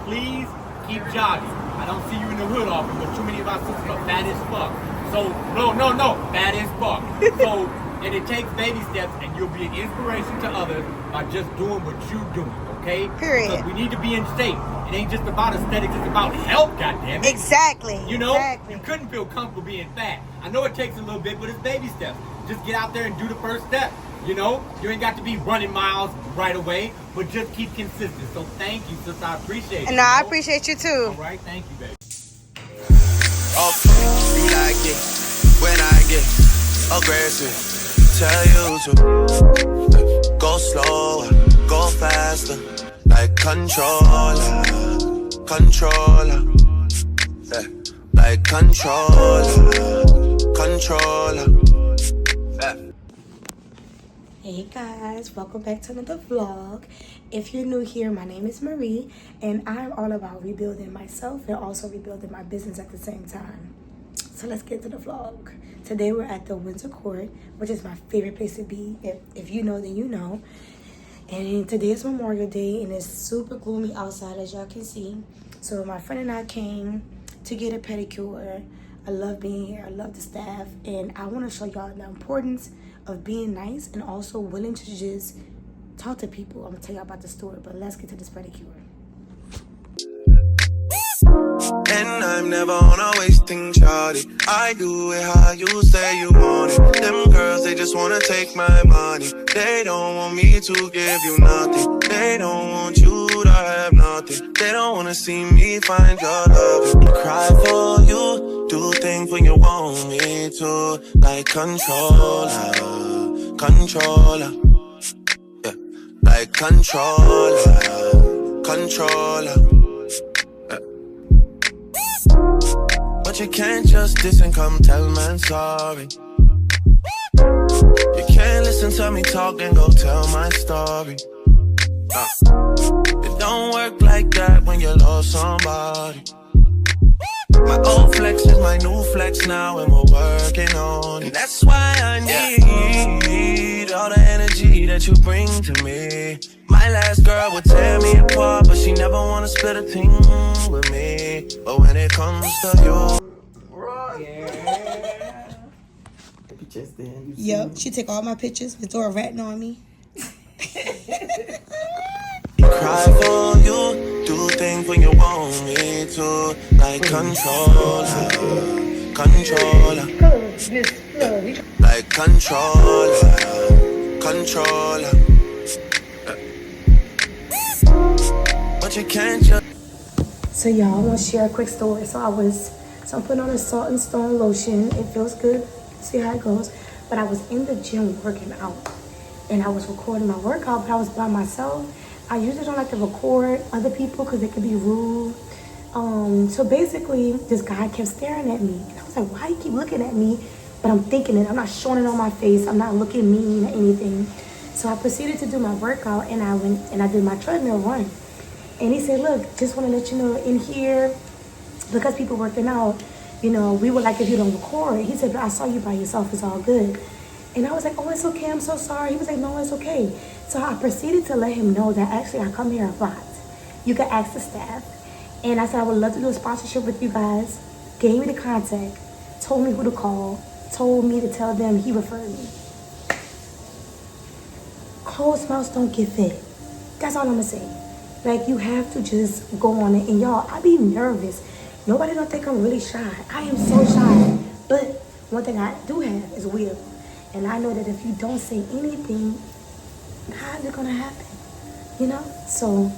please keep jogging. I don't see you in the hood often, but too many of our sisters are bad as fuck. So, no, bad as fuck. So, and it takes baby steps, and you'll be an inspiration to others by just doing what you're doing, okay? Period. Because we need to be in shape. It ain't just about aesthetics, it's about health, goddammit. Exactly. You know, exactly. You couldn't feel comfortable being fat. I know it takes a little bit, but it's baby steps. Just get out there and do the first step. You know, you ain't got to be running miles right away, but just keep consistent. So thank you, sister. I appreciate it. No, I appreciate you too. All right, thank you, baby. Okay, you like it when I get aggressive. Tell you to go slower, go faster, like controller, yeah, like controller. Yeah. Hey guys, welcome back to another vlog. If you're new here, my name is Marie, and I'm all about rebuilding myself and also rebuilding my business at the same time. So let's get to the vlog. Today we're at the Windsor Court, which is my favorite place to be. If you know, then you know. And today is Memorial Day, and it's super gloomy outside, as y'all can see. So my friend and I came to get a pedicure. I love being here. I love the staff, and I want to show y'all the importance of being nice and also willing to just talk to people. I'm gonna tell y'all about the story, but let's get to this pedicure. And I'm never on a wasting shawty. I do it how you say you want it. Them girls, they just wanna take my money. They don't want me to give you nothing. They don't want you to have nothing. They don't wanna see me find your love. Cry for you, do things when you want me to. Like controller, yeah, like controller. But you can't just diss and come tell man sorry. You can't listen to me talk and go tell my story. It don't work like that when you lost somebody. My old flex is my new flex now, and we're working on it. And that's why I need all the energy that you bring to me. My last girl would tear me apart, but she never wanna split a thing with me. But when it comes to you, yeah. Pictures then. Yo, she take all my pictures and throw a ratting on me. cry for you, do things when you want me to. Like controller, like controller. But you can't just. So y'all, I want to share a quick story. So I'm putting on a Salt and Stone lotion. It feels good. See how it goes. But I was in the gym working out, and I was recording my workout, but I was by myself. I usually don't like to record other people because it could be rude. So basically, this guy kept staring at me, and I was like, "Why you keep looking at me?" But I'm thinking it. I'm not showing it on my face. I'm not looking mean or anything. So I proceeded to do my workout, and I went and I did my treadmill run. And he said, "Look, just want to let you know, in here, because people working out, you know, we would like if you don't record." He said, "But I saw you by yourself. It's all good." And I was like, "Oh, it's okay. I'm so sorry." He was like, "No, it's okay." So I proceeded to let him know that actually I come here a lot. You can ask the staff. And I said, "I would love to do a sponsorship with you guys." Gave me the contact, told me who to call, told me to tell them he referred me. Closed mouths don't get fed. That's all I'm gonna say. Like, you have to just go on it. And y'all, I be nervous. Nobody don't think I'm really shy. I am so shy. But one thing I do have is will. And I know that if you don't say anything, how's it gonna happen? You know? So,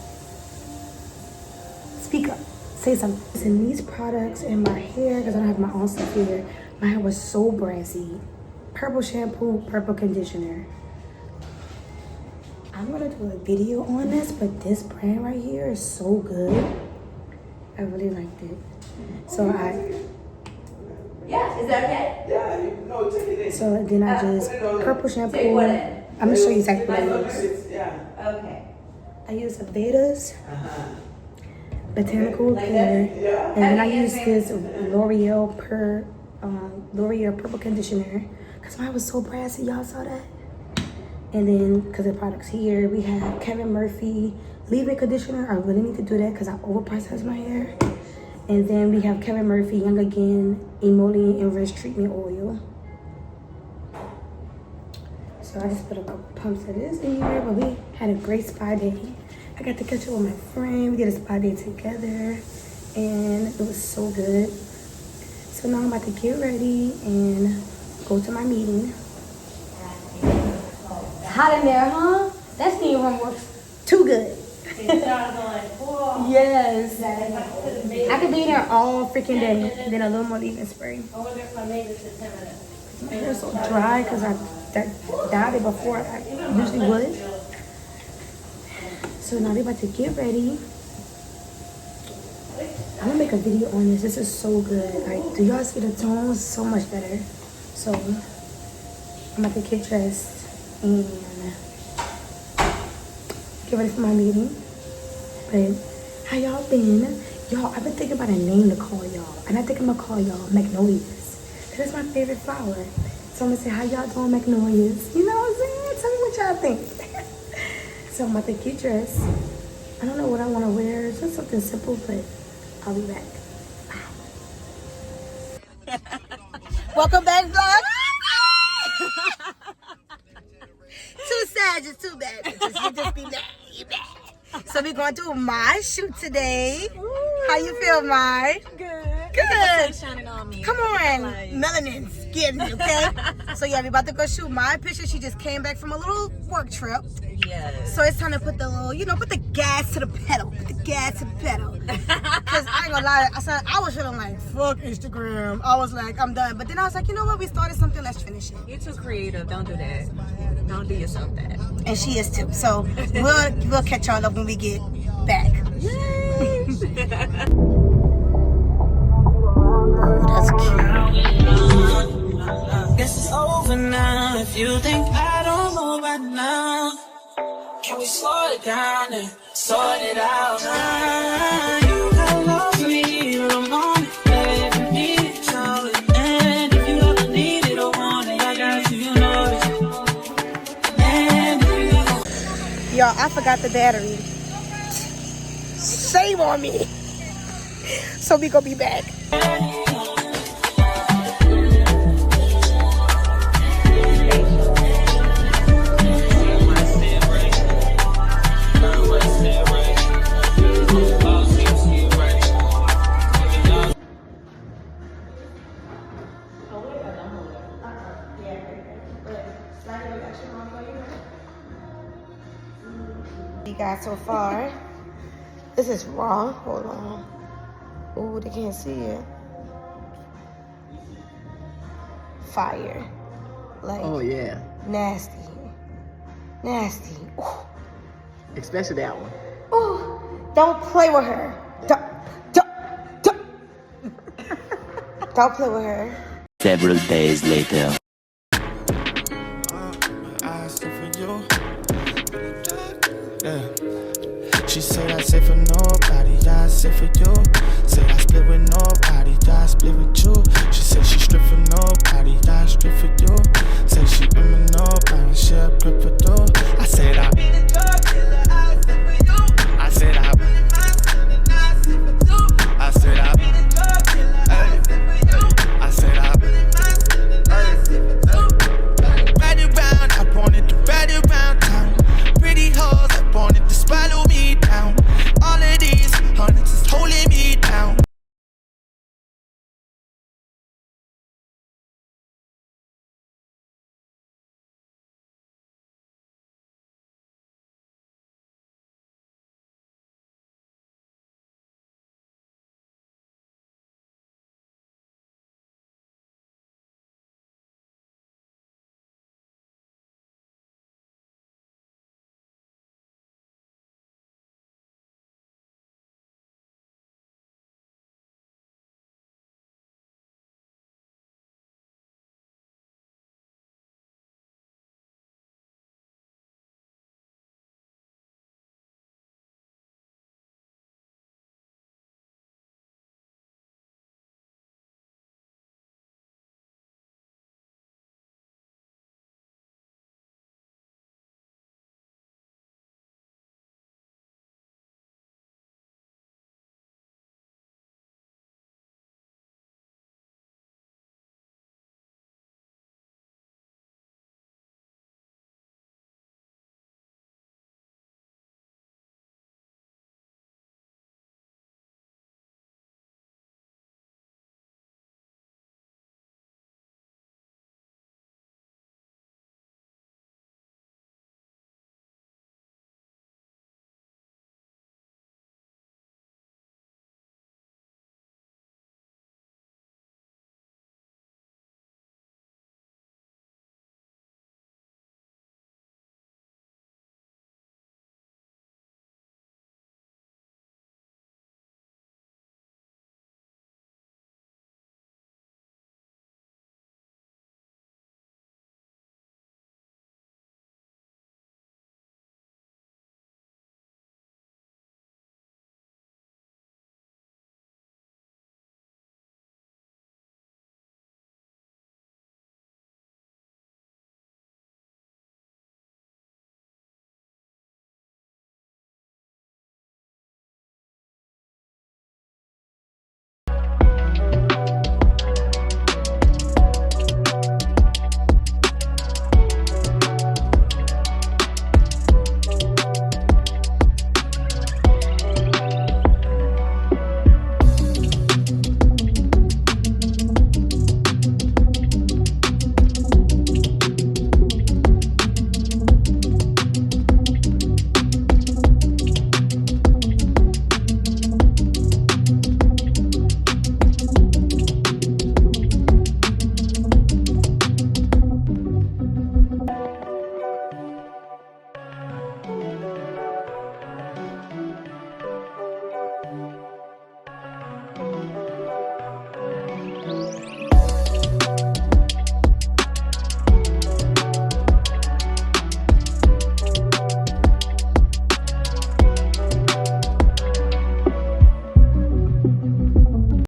speak up. Say something. And these products in my hair, because I don't have my own stuff here, my hair was so brassy. Purple shampoo, purple conditioner. I'm gonna do a video on this, but this brand right here is so good. I really liked it. So Yeah, is that okay? Yeah, no, take it in. So then I just, purple shampoo. Take what in? I'm gonna show you exactly what I use. Yeah. Okay. I use a Veda's Botanical Like Care, that? Yeah. and then I use this L'Oreal Purple Conditioner, because mine was so brassy, y'all saw that? And then, because the products here, we have Kevin Murphy leave-in conditioner. I really need to do that because I overprocess my hair. And then we have Kevin Murphy Young Again Emollient and Rich Treatment Oil. So I just put a couple pumps of this in here, but we had a great spa day. I got to catch up with my friend. We did a spa day together, and it was so good. So now I'm about to get ready and go to my meeting. Hot in there, huh? That steam room works too good. Yes. I could be there all freaking day. Then a little more leave-in spray. My hair's so dry because I dyed it before I usually would. So now they're about to get ready. I'm gonna make a video on this. This is so good. Like, do y'all see the tones? So much better. So I'm about to get dressed and get ready for my meeting. But how y'all been? Y'all, I've been thinking about a name to call y'all. And I think I'm gonna call y'all Magnolias. That's my favorite flower. So I'm gonna say, how y'all doing, Magnolias? You know what I'm saying? Tell me what y'all think. So I'm about to get dressed. I don't know what I want to wear. It's just something simple, but I'll be back. Welcome back, vlog. Too sad, just too bad. You just be mad. You mad. So we're going to do my shoot today. How you feel, Mai? Good. Good. Shining on me. Come on, melanin skin, okay? So yeah, we about to go shoot my picture. She just came back from a little work trip. Yes. So it's time to put the little, put the gas to the pedal. Put the gas to the pedal. Because I ain't gonna lie, I was feeling like, fuck Instagram. I was like, I'm done. But then I was like, you know what? We started something, let's finish it. You're too creative. Don't do that. Don't do yourself that. And she is too. So we'll catch y'all up when we get back. Yay! That's cute. Guess it's over now. If you think I don't know by now, can we slow it down and sort it out? You got love for me, but I'm on it. If you need it, show it. And if you ever need it or want it, I got you, you know it. And if you Y'all, I forgot the battery. Shame on me. So we gonna be back. You guys so far. This is raw. Hold on. Ooh, they can't see it. Fire. Like, Oh yeah, nasty. Nasty. Ooh. especially that one. Ooh. Don't play with her. Don't play with her. Several days later. I still for you. Yeah. She said I said for nobody, I said for you. Said I split with nobody, I split with you. She said she stripped for nobody, I stripped for you. Said she with nobody, she a grip for you. I said I been a drug dealer, I said for you. I said I been in my son and I said for you. I said I been a drug dealer, I said for you. I said I been in my son and I said for you. Ride around, I wanted to ride around town. Pretty hoes, I wanted to swallow me down. All of these